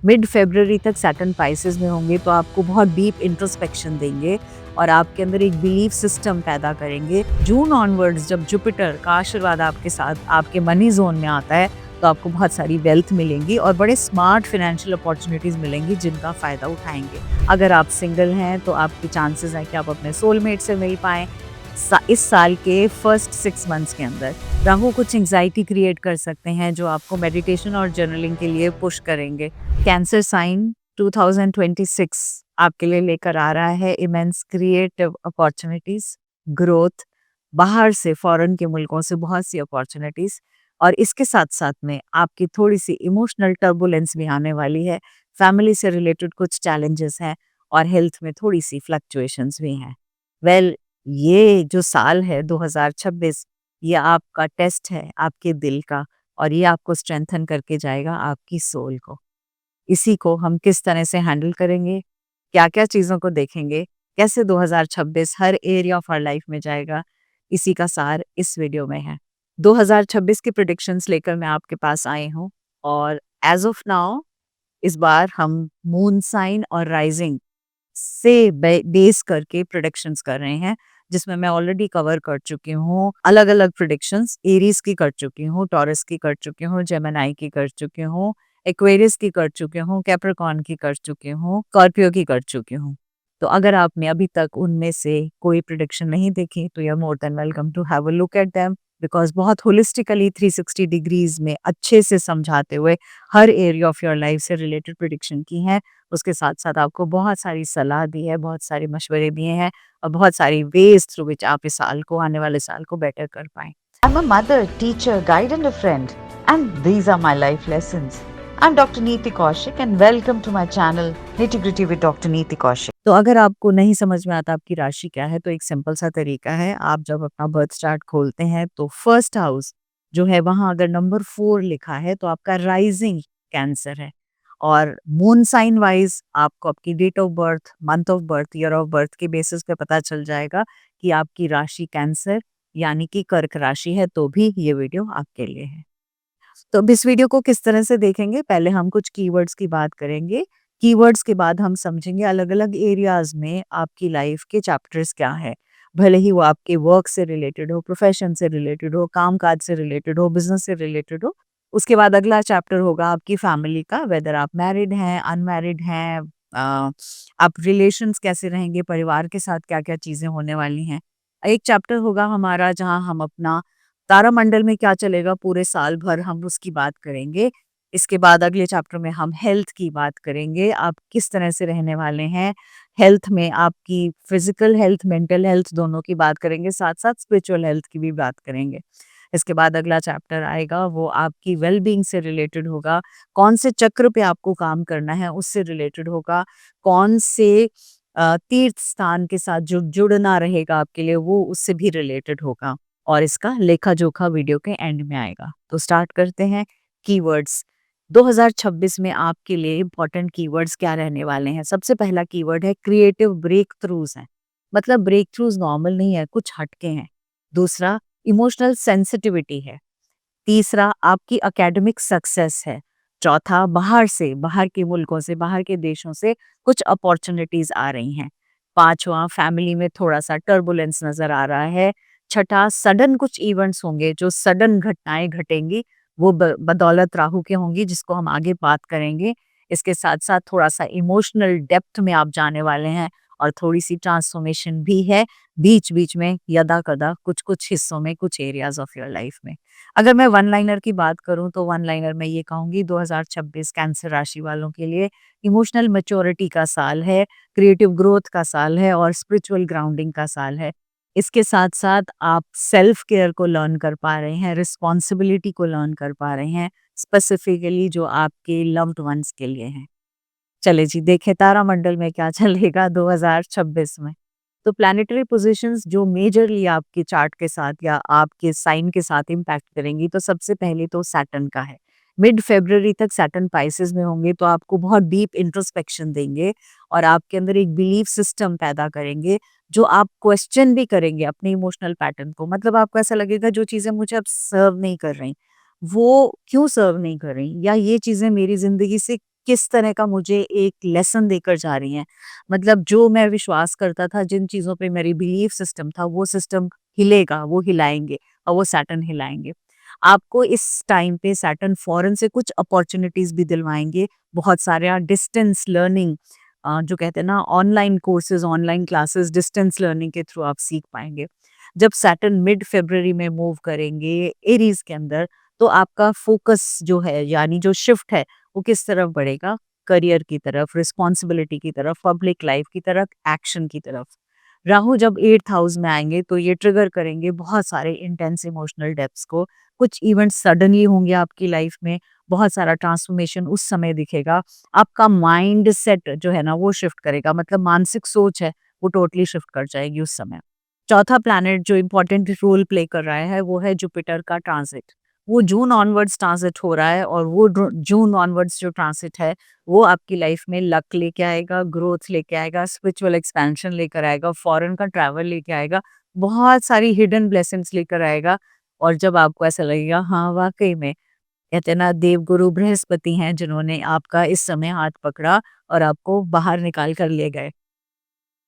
Mid February तक Saturn Pisces में होंगे तो आपको बहुत डीप इंट्रोस्पेक्शन देंगे और आपके अंदर एक बिलीफ सिस्टम पैदा करेंगे। जून ऑनवर्ड्स जब जुपिटर का आशीर्वाद आपके साथ आपके मनी ज़ोन में आता है तो आपको बहुत सारी वेल्थ मिलेंगी और बड़े स्मार्ट फ़ाइनेंशियल अपॉर्च्युनिटीज़ मिलेंगी जिनका फ़ायदा उठाएँगे। अगर आप सिंगल हैं तो आपके चांसेस हैं कि आप अपने सोलमेट से मिल पाएँ इस साल के फर्स्ट 6 मंथ्स के अंदर। राहु कुछ एंग्जायटी क्रिएट कर सकते हैं जो आपको मेडिटेशन और जर्नलिंग के लिए पुश करेंगे। कैंसर साइन 2026 आपके लिए लेकर आ रहा है इमेंस क्रिएटिव अपॉर्चुनिटीज, ग्रोथ, बाहर से फॉरेन के मुल्कों से बहुत सी अपॉर्चुनिटीज और इसके साथ साथ में आपकी थोड़ी सी इमोशनल टर्बुलेंस भी आने वाली है। फैमिली से रिलेटेड कुछ चैलेंजेस हैं और हेल्थ में थोड़ी सी फ्लक्चुएशंस भी हैं। वेल, ये जो साल है 2026, ये आपका टेस्ट है आपके दिल का और ये आपको स्ट्रेंथन करके जाएगा आपकी सोल को। इसी को हम किस तरह से हैंडल करेंगे, क्या-क्या चीज़ों को देखेंगे, कैसे 2026 हर एरिया ऑफ आवर लाइफ में जाएगा, इसी का सार इस वीडियो में है। 2026 की प्रेडिक्शंस लेकर मैं आपके पास आई हूँ और एज़ ऑफ नाउ इस बार हम मून साइन और राइजिंग से बेस करके प्रेडिक्शंस कर रहे हैं, जिसमें मैं ऑलरेडी कवर कर चुकी हूँ अलग-अलग प्रेडिक्शंस। एरीज की कर चुकी हूँ, टॉरस की कर चुकी हूँ, जेमिनी की कर चुकी हूँ, एक्वेरियस की कर चुकी हूँ, कैप्रिकॉर्न की कर चुकी हूँ, स्कॉर्पियो की कर चुकी हूँ। तो अगर आपने अभी तक उनमें से कोई प्रेडिक्शन नहीं देखी तो you are more than welcome to have a look at them, because बहुत होलिस्टिकली 360 डिग्रीज में अच्छे से समझाते हुए हर एरिया ऑफ योर लाइफ से रिलेटेड प्रेडिक्शन की हैं। उसके साथ-साथ आपको बहुत सारी सलाह दी है, बहुत सारे मशवरे दिए हैं और बहुत सारी वेज़ थ्रू व्हिच आप इस साल को, आने वाले साल को बेटर कर पाएँ। I'm a mother, teacher, guide, and a friend, and these are my life lessons. I'm Dr. Neeti Kaushik, and welcome to my channel Nitty Gritty with Dr. Neeti Kaushik. तो अगर आपको नहीं समझ में आता आपकी राशि क्या है, तो एक सिंपल सा तरीका है, आप जब अपना बर्थ चार्ट खोलते हैं तो फर्स्ट हाउस जो है वहाँ अगर नंबर 4 लिखा है तो आपका राइजिंग कैंसर है और मून साइन वाइज आपको आपकी date of birth, month of birth, year of birth के बेसिस पे पता चल जाएगा कि आपकी राशि कैंसर यानी कि कर्क राशि है, तो भी ये वीडियो आपके लिए है। तो अब इस वीडियो को किस तरह से देखेंगे, पहले हम कुछ कीवर्ड्स की बात करेंगे। कीवर्ड्स के बाद हम समझेंगे अलग-अलग एरियाज़ में आपकी लाइफ के चैप्टर्स क्या हैं। भले ही वो आपके वर्क से रिलेटेड हो, प्रोफ़ेशन से रिलेटेड हो, काम-काज से रिलेटेड हो, बिज़नेस से रिलेटेड हो। उसके बाद अगला चैप्टर होगा आपकी फैमिली का, वेदर आप मैरिड हैं, अनमैरिड हैं, आप रिलेशंस कैसे रहेंगे, परिवार के साथ क्या-क्या चीज़ें होने वाली हैं। एक चैप्टर होगा हमारा जहाँ हम अपना तारामंडल में क्या चलेगा पूरे साल भर, हम उसकी बात करेंगे। इसके बाद अगले चैप्टर में हम हेल्थ की बात करेंगे, आप किस तरह से रहने वाले हैं। हेल्थ में आपकी फिज़िकल हेल्थ, मेंटल हेल्थ दोनों की बात करेंगे, साथ-साथ स्पिरिचुअल हेल्थ की भी बात करेंगे। इसके बाद अगला चैप्टर आएगा वो आपकी वेल बीइंग से रिलेटेड होगा, कौन से चक्र पे आपको काम करना है उससे रिलेटेड होगा, कौन से तीर्थ स्थान के साथ जो जुड़ना रहेगा आपके लिए वो उससे भी रिलेटेड होगा। और इसका लेखा-जोखा वीडियो के एंड में आएगा। तो स्टार्ट करते हैं कीवर्ड्स। 2026 में आपके लिए इम्पोर्टेंट कीवर्ड्स क्या रहने वाले हैं? सबसे पहला कीवर्ड है क्रिएटिव ब्रेक थ्रूज़ हैं। मतलब ब्रेक थ्रूज़ नॉर्मल नहीं है, कुछ हटके हैं। दूसरा इमोशनल सेंसिटिविटी है। तीसरा आपकी एकेडमिक सक्सेस है। चौथा बाहर से, बाहर के मुल्कों से, बाहर के देशों से कुछ अपॉर्च्युनिटीज़ आ रही हैं। पाँचवाँ फैमिली में थोड़ा-सा टर्बुलेंस नज़र आ रहा है। छठा सडन कुछ इवेंट्स होंगे, जो सडन घटनाएँ घटेंगी, वो ब बदौलत राहु के होंगी जिसको हम आगे बात करेंगे। इसके साथ-साथ थोड़ा-सा इमोशनल डेप्थ में आप जाने वाले हैं और थोड़ी-सी ट्रांसफॉर्मेशन भी है, बीच-बीच में यदा-कदा कुछ-कुछ हिस्सों में, कुछ एरियाज़ ऑफ योर लाइफ में। अगर मैं वन लाइनर की बात करूँ तो वन लाइनर में ये कहूँगी 2026 कैंसर राशि वालों के लिए इमोशनल मैच्योरिटी का साल है, क्रिएटिव ग्रोथ का साल है और स्पिरिचुअल ग्राउंडिंग का साल है। इसके साथ-साथ आप सेल्फ केयर को लर्न कर पा रहे हैं, रिस्पॉन्सिबिलिटी को लर्न कर पा रहे हैं, स्पेसिफिकली जो आपके लव्ड वन्स के लिए हैं। चलिए जी, देखें तारामंडल में क्या चलेगा 2026 में। तो प्लैनेटरी पोज़ीशंस जो मेजरली आपके चार्ट के साथ या आपके साइन के साथ इम्पैक्ट करेंगी, तो सबसे पहले तो सैटर्न का है। मिड फ़रवरी तक सैटर्न पाइसेस में होंगे तो आपको बहुत डीप इंट्रोस्पेक्शन देंगे और आपके अंदर एक बिलीफ सिस्टम पैदा करेंगे, जो आप क्वेश्चन भी करेंगे अपने इमोशनल पैटर्न को। मतलब आपको ऐसा लगेगा जो चीज़ें मुझे अब सर्व नहीं कर रही, वो क्यों सर्व नहीं कर रही? या ये चीज़ें मेरी ज़िंदगी से किस तरह का मुझे एक लेसन देकर जा रही हैं। मतलब जो मैं विश्वास करता था, जिन चीज़ों पे मेरी बिलीफ सिस्टम था, वो सिस्टम हिलेगा, वो हिलाएँगे और वो सैटर्न हिलाएँगे। आपको इस टाइम पे सैटर्न फ़ॉरेन से कुछ अपॉर्च्युनिटीज़ भी दिलवाएँगे, बहुत सारे डिस्टेंस लर्निंग जो कहते हैं ना online courses, online classes distance learning के थ्रू आप सीख पाएँगे। जब सैटर्न मिड फ़रवरी में मूव करेंगे एरीज़ के अंदर, तो आपका फ़ोकस जो है यानी जो शिफ्ट है, वो किस तरफ बढ़ेगा? करियर की तरफ, रिस्पॉन्सिबिलिटी की तरफ, पब्लिक लाइफ़ की तरफ, एक्शन की तरफ। राहु जब 8th हाउस में आएँगे तो ये ट्रिगर करेंगे बहुत सारे इंटेंस इमोशनल डेप्थ्स को। कुछ इवेंट्स सडनली होंगे आपकी लाइफ़ में, बहुत सारा ट्रांसफॉर्मेशन उस समय दिखेगा। आपका माइंड सेट जो है ना वो शिफ्ट करेगा, मतलब मानसिक सोच है वो टोटली शिफ्ट कर जाएगी उस समय। चौथा प्लैनेट जो इम्पोर्टेंट रोल प्ले कर रहा है वो है जुपिटर का ट्रांजिट। वो जून ऑनवर्ड्स ट्रांजिट हो रहा है और वो जून ऑनवर्ड्स जो ट्रांजिट है वो आपकी लाइफ में लक लेके आएगा, ग्रोथ लेके आएगा, स्पिरिचुअल एक्सपेंशन लेकर आएगा, फॉरेन का ट्रैवल लेके आएगा, बहुत सारी हिडन ब्लेसिंग्स लेकर आएगा। और जब आपको ऐसा लगेगा हाँ वाकई में, कहते हैं ना देवगुरु बृहस्पति हैं जिन्होंने आपका इस समय हाथ पकड़ा और आपको बाहर निकाल कर ले गए।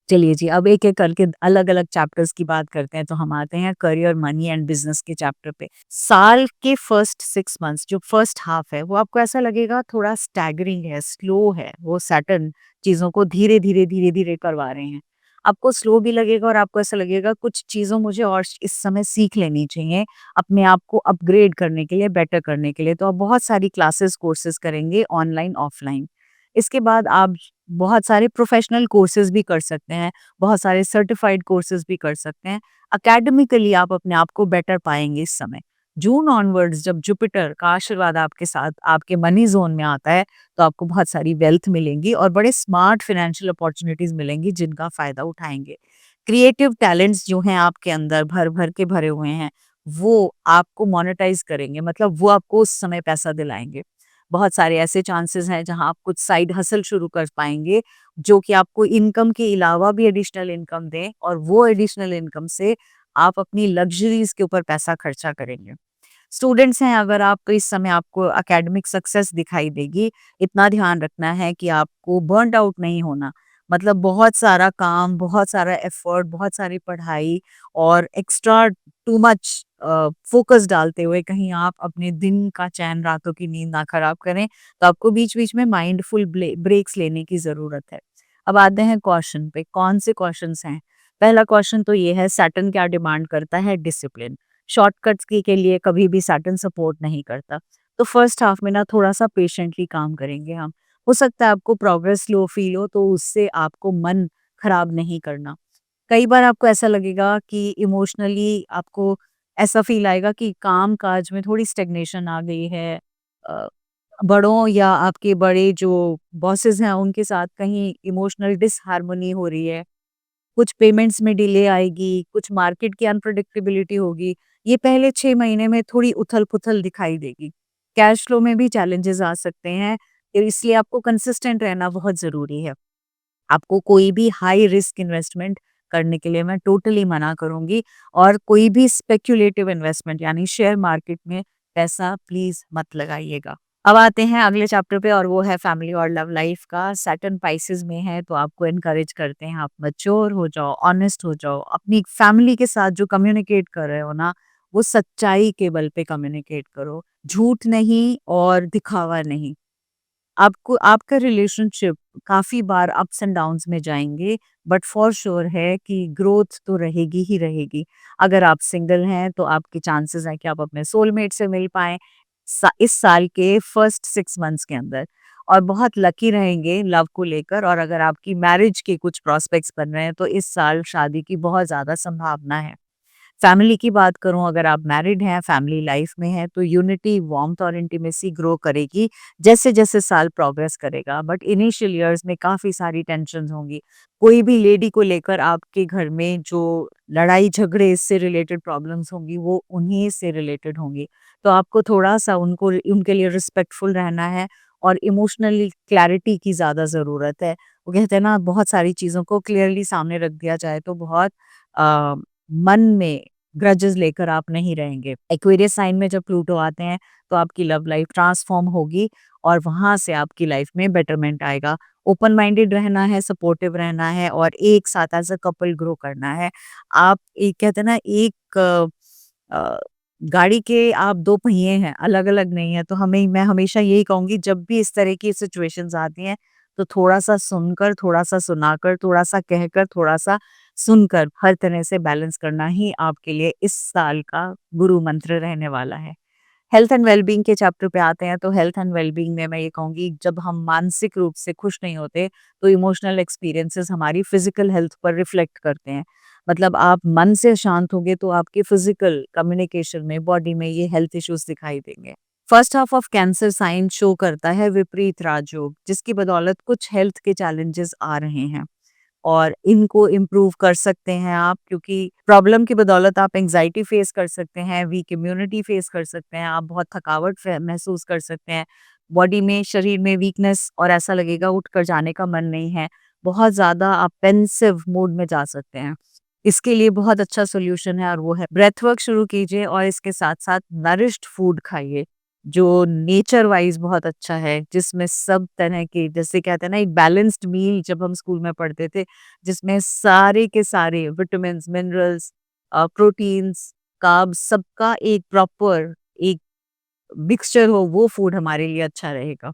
चलिए जी, अब एक-एक करके अलग-अलग चैप्टर्स की बात करते हैं, तो हम आते हैं करियर, मनी एंड बिज़नेस के चैप्टर पे। साल के फर्स्ट 6 मंथ्स जो फर्स्ट हाफ है, वो आपको ऐसा लगेगा थोड़ा स्टैगरिंग है, स्लो है, वो सैटर्न चीज़ों को धीरे-धीरे, धीरे-धीरे करवा रहे हैं। आपको स्लो भी लगेगा और आपको ऐसा लगेगा कुछ चीज़ों मुझे और इस समय सीख लेनी चाहिए, अपने आप को अपग्रेड करने के लिए, बेटर करने के लिए। तो आप बहुत सारी क्लासेस, कोर्सेज़ करेंगे ऑनलाइन, ऑफलाइन। इसके बाद आप बहुत सारे प्रोफेशनल कोर्सेज़ भी कर सकते हैं, बहुत सारे सर्टिफाइड कोर्सेज़ भी कर सकते हैं। एकेडमिकली आप अपने आप को बेटर पाएँगे इस समय। जून ऑनवर्ड्स जब जुपिटर का आशीर्वाद आपके साथ आपके मनी ज़ोन में आता है, तो आपको बहुत सारी वेल्थ मिलेंगी और बड़े स्मार्ट फाइनेंशियल अपॉर्च्युनिटीज़ मिलेंगी जिनका फ़ायदा उठाएँगे। क्रिएटिव टैलेंट्स जो हैं आपके अंदर भर-भर के भरे हुए हैं, वो आपको मोनेटाइज़ करेंगे, मतलब वो आपको उस समय पैसा दिलाएँगे। बहुत सारे ऐसे चांसेस हैं जहां आप कुछ साइड हसल शुरू कर पाएँगे, जो कि आपको इनकम के अलावा भी एडिशनल इनकम दें और वो एडिशनल इनकम से आप अपनी लग्ज़रीज़ के ऊपर पैसा खर्चा करेंगे। स्टूडेंट्स हैं अगर आप तो इस समय आपको एकेडमिक सक्सेस दिखाई देगी। इतना ध्यान रखना है कि आपको बर्न्ड आउट नहीं होना। मतलब बहुत सारा काम, बहुत सारा एफर्ट, बहुत सारी पढ़ाई और एक्स्ट्रा टू मच फ़ोकस डालते हुए कहीं आप अपने दिन का चैन, रातों की नींद ना खराब करें। तो आपको बीच-बीच में माइंडफुल ब्रेक्स लेने की ज़रूरत है। अब आते हैं क्वेश्चन पे, कौन से क्वेश्चन्स हैं? पहला क्वेश्चन तो ये है सैटर्न क्या डिमांड करता है? डिसिप्लिन। शॉर्टकट्स के लिए कभी भी सैटर्न सपोर्ट नहीं करता। तो फर्स्ट हाफ में ना थोड़ा-सा पेशेंटली काम करेंगे हम। हो सकता है आपको प्रोग्रेस स्लो फील हो तो उससे आपको मन खराब नहीं करना। कई बार आपको ऐसा लगेगा कि इमोशनली आपको ऐसा फील आएगा कि काम-काज में थोड़ी स्टैग्नेशन आ गई है। अ, बड़ों या आपके बड़े जो बॉसेस हैं उनके साथ कहीं इमोशनल डिसहार्मनी हो रही है। कुछ पेमेंट्स में डिले आएगी, कुछ मार्केट की अनप्रेडिक्टेबिलिटी होगी। ये पहले 6 महीने में थोड़ी उथल-पुथल दिखाई देगी। कैश फ्लो में भी चैलेंजेस आ सकते हैं, इसलिए आपको कंसिस्टेंट रहना बहुत ज़रूरी है। आपको कोई भी हाई रिस्क इन्वेस्टमेंट करने के लिए मैं टोटली मना करूँगी और कोई भी स्पेक्युलेटिव इन्वेस्टमेंट यानी शेयर मार्केट में पैसा प्लीज़ मत लगाइएगा। अब आते हैं अगले चैप्टर पे और वो है फैमिली और लव लाइफ का। सैटर्न पाइसेस में है तो आपको एनकरेज करते हैं आप मैच्योर हो जाओ, ऑनेस्ट हो जाओ, अपनी फैमिली के साथ जो कम्युनिकेट कर रहे हो ना, वो सच्चाई के बल पे कम्युनिकेट करो, झूठ नहीं और दिखावा नहीं। आपको आपका रिलेशनशिप काफ़ी बार अप्स एंड डाउन्स में जाएँगे, बट फॉर श्योर है कि ग्रोथ तो रहेगी ही रहेगी। अगर आप सिंगल हैं, तो आपके चांसेस हैं कि आप अपने सोलमेट से मिल पाएँ इस साल के फर्स्ट 6 मंथ्स के अंदर और बहुत लकी रहेंगे लव को लेकर और अगर आपकी मैरिज के कुछ प्रॉस्पेक्ट्स बन रहे हैं, तो इस साल शादी की बहुत ज़्यादा संभावना है। फैमिली की बात करूँ अगर आप मैरिड हैं, फैमिली लाइफ में हैं तो यूनिटी, वार्मथ और इंटीमेसी ग्रो करेगी जैसे-जैसे साल प्रोग्रेस करेगा। बट इनिशियल ईयर्स में काफ़ी सारी टेंशन्स होंगी। कोई भी लेडी को लेकर आपके घर में जो लड़ाई झगड़े इससे रिलेटेड प्रॉब्लम्स होंगी वो उन्हीं से रिलेटेड होंगी। तो आपको थोड़ा-सा उनको उनके लिए रिस्पेक्टफुल रहना है और इमोशनली क्लैरिटी की ज़्यादा ज़रूरत है। वो कहते हैं ना बहुत सारी चीज़ों को क्लियरली सामने रख दिया जाए तो बहुत अ मन में ग्रजेस लेकर आप नहीं रहेंगे। एक्वेरियस साइन में जब प्लूटो आते हैं, तो आपकी लव लाइफ ट्रांसफ़ॉर्म होगी और वहाँ से आपकी लाइफ में बेटरमेंट आएगा। ओपन माइंडेड रहना है, सपोर्टिव रहना है और एक साथ एज़ अ कपल ग्रो करना है। आप एक कहते हैं ना एक अ, गाड़ी के आप 2 पहिए हैं, अलग-अलग नहीं है। तो मैं हमेशा यही कहूँगी जब भी इस तरह की सिचुएशंस आती हैं, तो थोड़ा-सा सुनकर, थोड़ा-सा सुनाकर, थोड़ा-सा कहकर, थोड़ा-सा सुनकर, हर तरह से बैलेंस करना ही आपके लिए इस साल का गुरु मंत्र रहने वाला है। हेल्थ एंड वेलबींग के चैप्टर पे आते हैं तो हेल्थ एंड वेलबींग में मैं ये कहूँगी जब हम मानसिक रूप से खुश नहीं होते तो इमोशनल एक्सपीरियंसेस हमारी फिजिकल हेल्थ पर रिफ्लेक्ट करते हैं। मतलब आप मन से शांत होंगे तो आपके फिजिकल कम्युनिकेशन में बॉडी में ये हेल्थ इश्यूज दिखाई देंगे। First half of cancer sign show करता है विपरीत राजयोग जिसकी बदौलत कुछ हेल्थ के चैलेंजेस आ रहे हैं और इनको इम्प्रूव कर सकते हैं आप क्योंकि प्रॉब्लम की बदौलत आप एंग्जायटी फेस कर सकते हैं, वीक इम्यूनिटी फेस कर सकते हैं, आप बहुत थकावट महसूस कर सकते हैं, बॉडी में शरीर में वीकनेस और ऐसा लगेगा उठकर जाने का मन नहीं है, बहुत ज़्यादा आप पेंसिव मूड में जा सकते हैं। इसके लिए बहुत अच्छा सॉल्यूशन है और वो है ब्रेथ वर्क शुरू कीजिए और इसके साथ-साथ नरिश्ड फूड खाइए, जो नेचर वाइज़ बहुत अच्छा है, जिसमें सब तरह के जैसे कहते हैं ना एक बैलेंस्ड मील जब हम स्कूल में पढ़ते थे, जिसमें सारे के सारे विटामिन्स, मिनरल्स प्रोटीन्स, कार्ब्स सबका एक प्रॉपर एक मिक्सचर हो, वो फूड हमारे लिए अच्छा रहेगा।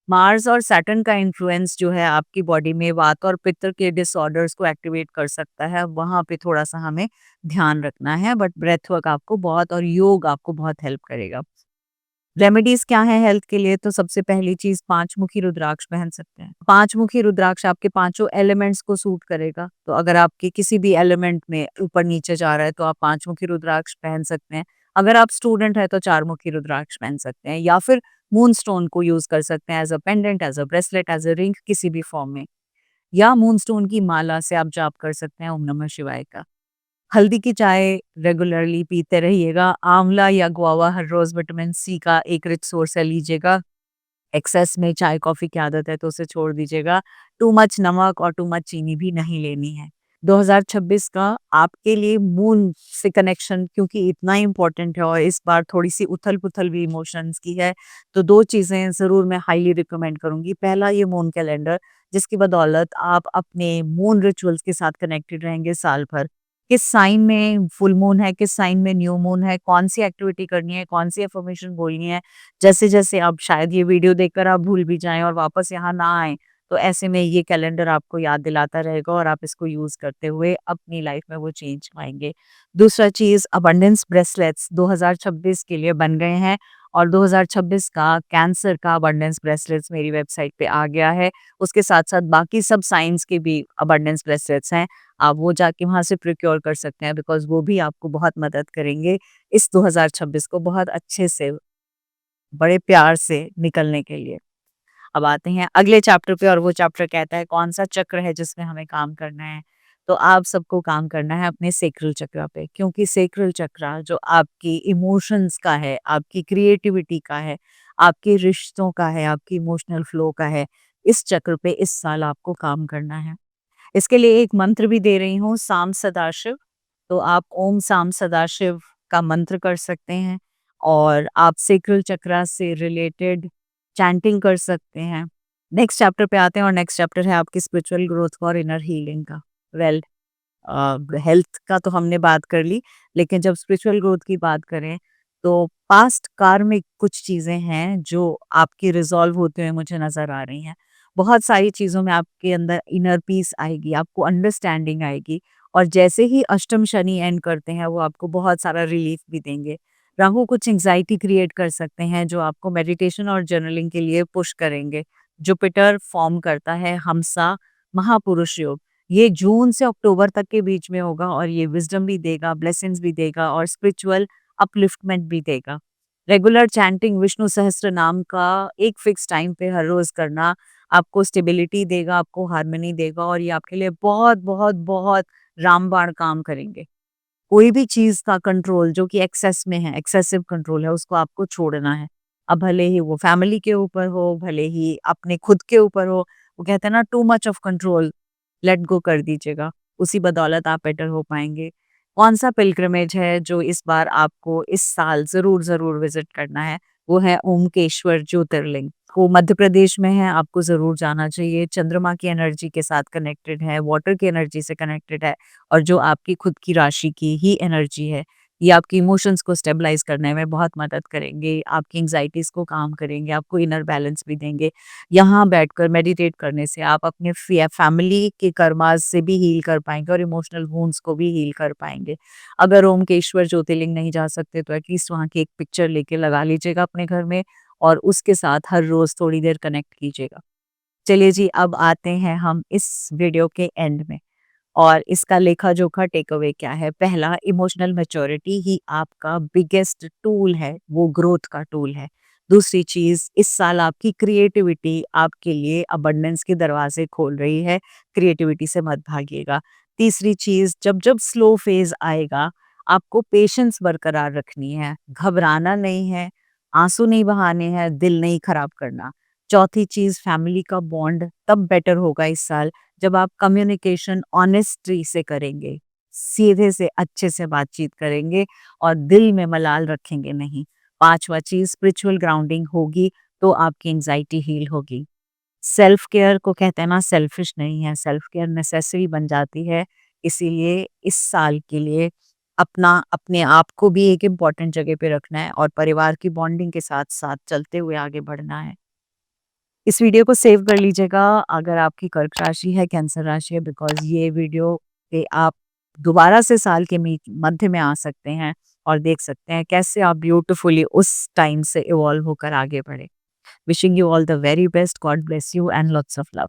मार्स और सैटर्न का इन्फ्लुएंस जो है आपकी बॉडी में वात और पित्त के डिसऑर्डर्स को एक्टिवेट कर सकता है, वहाँ पे थोड़ा-सा हमें ध्यान रखना है बट ब्रेथ वर्क आपको बहुत और योग आपको बहुत हेल्प करेगा। रेमेडीज़ क्या हैं हेल्थ के लिए? तो सबसे पहली चीज़ 5 मुखी रुद्राक्ष पहन सकते हैं। 5 मुखी रुद्राक्ष आपके पाँचों एलिमेंट्स को सूट करेगा। तो अगर आपके किसी भी एलिमेंट में ऊपर-नीचे जा रहा है तो आप 5 मुखी रुद्राक्ष पहन सकते हैं। अगर आप स्टूडेंट हैं तो 4 मुखी रुद्राक्ष पहन सकते हैं या फिर मूनस्टोन को यूज़ कर सकते हैं as a pendant, as a bracelet, as a ring किसी भी फॉर्म में या मूनस्टोन की माला से आप जाप कर सकते हैं ओम नमः शिवाय का। हल्दी की चाय रेगुलरली पीते रहिएगा। आंवला या गुआवा हर रोज़ विटामिन सी का एक रिच सोर्स है, लीजिएगा। एक्सेस में चाय कॉफ़ी की आदत है तो उसे छोड़ दीजिएगा। टू मच नमक और टू मच चीनी भी नहीं लेनी है। 2026 का आपके लिए मून से कनेक्शन क्योंकि इतना इम्पोर्टेंट है और इस बार थोड़ी-सी उथल-पुथल भी इमोशंस की है, तो 2 चीज़ें ज़रूर मैं हाइली रिकमेंड करूँगी। पहला ये मून कैलेंडर जिसकी बदौलत आप अपने मून रिचुअल्स के साथ कनेक्टेड रहेंगे साल भर। किस साइन में फुल मून है, किस साइन में न्यू मून है, कौन-सी एक्टिविटी करनी है, कौन-सी अफ़र्मेशन बोलनी है। जैसे-जैसे अब शायद ये वीडियो देखकर आप भूल भी जाएँ और वापस यहाँ ना आएँ, तो ऐसे में ये कैलेंडर आपको याद दिलाता रहेगा और आप इसको यूज़ करते हुए अपनी लाइफ में वो चेंज पाएँगे। दूसरा चीज़ अबंडेंस ब्रेसलेट्स 2026 के लिए बन गए हैं और 2026 का कैंसर का अबंडेंस ब्रेसलेट्स मेरी वेबसाइट पे आ गया है। उसके साथ-साथ बाकी सब साइन्स के भी अबंडेंस ब्रेसलेट्स हैं। आप वो जाके वहाँ से प्रोक्योर कर सकते हैं बिकॉज़ वो भी आपको बहुत मदद करेंगे इस 2026 को बहुत अच्छे से बड़े प्यार से निकलने के लिए। अब आते हैं अगले चैप्टर पे और वो चैप्टर कहता है कौन-सा चक्र है जिसमें हमें काम करना है। तो आप सबको काम करना है अपने सैक्रल चक्र पे क्योंकि सैक्रल चक्र जो आपकी इमोशंस का है, आपकी क्रिएटिविटी का है, आपके रिश्तों का है, आपकी इमोशनल फ्लो का है, इस चक्र पे इस साल आपको काम करना है। इसके लिए एक मंत्र भी दे रही हूँ साम सदाशिव, तो आप ओम साम सदाशिव का मंत्र कर सकते हैं और आप सैक्रल चक्रा से रिलेटेड चैंटिंग कर सकते हैं। नेक्स्ट चैप्टर पे आते हैं और नेक्स्ट चैप्टर है आपकी स्पिरिचुअल ग्रोथ का और इनर हीलिंग का। वेल हेल्थ का तो हमने बात कर ली, लेकिन जब स्पिरिचुअल ग्रोथ की बात करें, तो पास्ट कार्मिक कुछ चीज़ें हैं जो आपकी रिज़ॉल्व होते हुए मुझे नज़र आ रही हैं। बहुत सारी चीज़ों में आपके अंदर इनर पीस आएगी, आपको अंडरस्टैंडिंग आएगी और जैसे ही अष्टम शनि एंड करते हैं, वो आपको बहुत सारा रिलीफ भी देंगे। राहु कुछ एंग्ज़ायटी क्रिएट कर सकते हैं, जो आपको मेडिटेशन और जर्नलिंग के लिए पुश करेंगे। जुपिटर फॉर्म करता है हमसा महापुरुष योग। ये जून से अक्टूबर तक के बीच में होगा और ये विज़डम भी देगा, ब्लेसिंग्स भी देगा और स्पिरिचुअल अपलिफ्टमेंट भी देगा। रेगुलर चैंटिंग विष्णु सहस्त्र नाम का एक फिक्स टाइम पे हर रोज़ करना आपको स्टेबिलिटी देगा, आपको हार्मनी देगा और ये आपके लिए बहुत, बहुत, बहुत रामबाण काम करेंगे। कोई भी चीज़ का कंट्रोल जो कि एक्सेस में है, एक्सेसिव कंट्रोल है, उसको आपको छोड़ना है। अब भले ही वो फैमिली के ऊपर हो, भले ही अपने खुद के ऊपर हो, वो कहते हैं ना too much of control let go कर दीजिएगा, उसी बदौलत आप बेटर हो पाएँगे। कौन-सा पिल्ग्रिमेज है जो इस बार आपको इस साल ज़रूर विज़िट करना है? वो है ओमकेश्वर ज्योतिर्लिंग। वो मध्य प्रदेश में है, आपको ज़रूर जाना चाहिए। चंद्रमा की एनर्जी के साथ कनेक्टेड है, वाटर की एनर्जी से कनेक्टेड है और जो आपकी खुद की राशि की ही एनर्जी है, ये आपकी इमोशंस को स्टेबलाइज़ करने में बहुत मदद करेंगे, आपकी एंग्ज़ायटीज़ को काम करेंगे, आपको इनर बैलेंस भी देंगे। यहाँ बैठकर मेडिटेट करने से आप अपने फैमिली के कर्मास से भी हील कर पाएँगे और इमोशनल वुंड्स को भी हील कर पाएँगे। अगर ओमकेश्वर ज्योतिर्लिंग नहीं जा सकते तो एटलीस्ट वहाँ की एक पिक्चर लेके लगा लीजिएगा अपने घर में और उसके साथ हर रोज़ थोड़ी देर कनेक्ट कीजिएगा। चलिए जी, अब आते हैं हम इस वीडियो के एंड में और इसका लेखा-जोखा टेक अवे क्या है? पहला, इमोशनल मैच्योरिटी ही आपका बिगेस्ट टूल है, वो ग्रोथ का टूल है। दूसरी चीज़, इस साल आपकी क्रिएटिविटी आपके लिए अबंडेंस के दरवाज़े खोल रही है, क्रिएटिविटी से मत भागिएगा। तीसरी चीज़, जब-जब स्लो फेज़ आएगा, आपको पेशेंस बरकरार रखनी है, घबराना नहीं है, आँसू नहीं बहाने हैं, दिल नहीं खराब करना। चौथी चीज़, फैमिली का बॉन्ड तब बेटर होगा इस साल जब आप कम्युनिकेशन ऑनेस्टी से करेंगे, सीधे से अच्छे से बातचीत करेंगे और दिल में मलाल रखेंगे नहीं। पाँचवा चीज़, स्पिरिचुअल ग्राउंडिंग होगी तो आपकी एंग्ज़ायटी हील होगी। सेल्फ केयर को कहते हैं ना, सेल्फिश नहीं है, सेल्फ केयर नेसेसरी बन जाती है। इसीलिए इस साल के लिए अपने आप को भी एक इम्पोर्टेंट जगह पे रखना है और परिवार की बॉन्डिंग के साथ-साथ चलते हुए आगे बढ़ना है। इस वीडियो को सेव कर लीजिएगा अगर आपकी कर्क राशि है, कैंसर राशि है, बिकॉज़ ये वीडियो पे आप दोबारा से साल के मध्य में आ सकते हैं और देख सकते हैं कैसे आप ब्यूटीफुली उस टाइम से इवॉल्व होकर आगे बढ़े। Wishing you all the very best, God bless you and lots of love.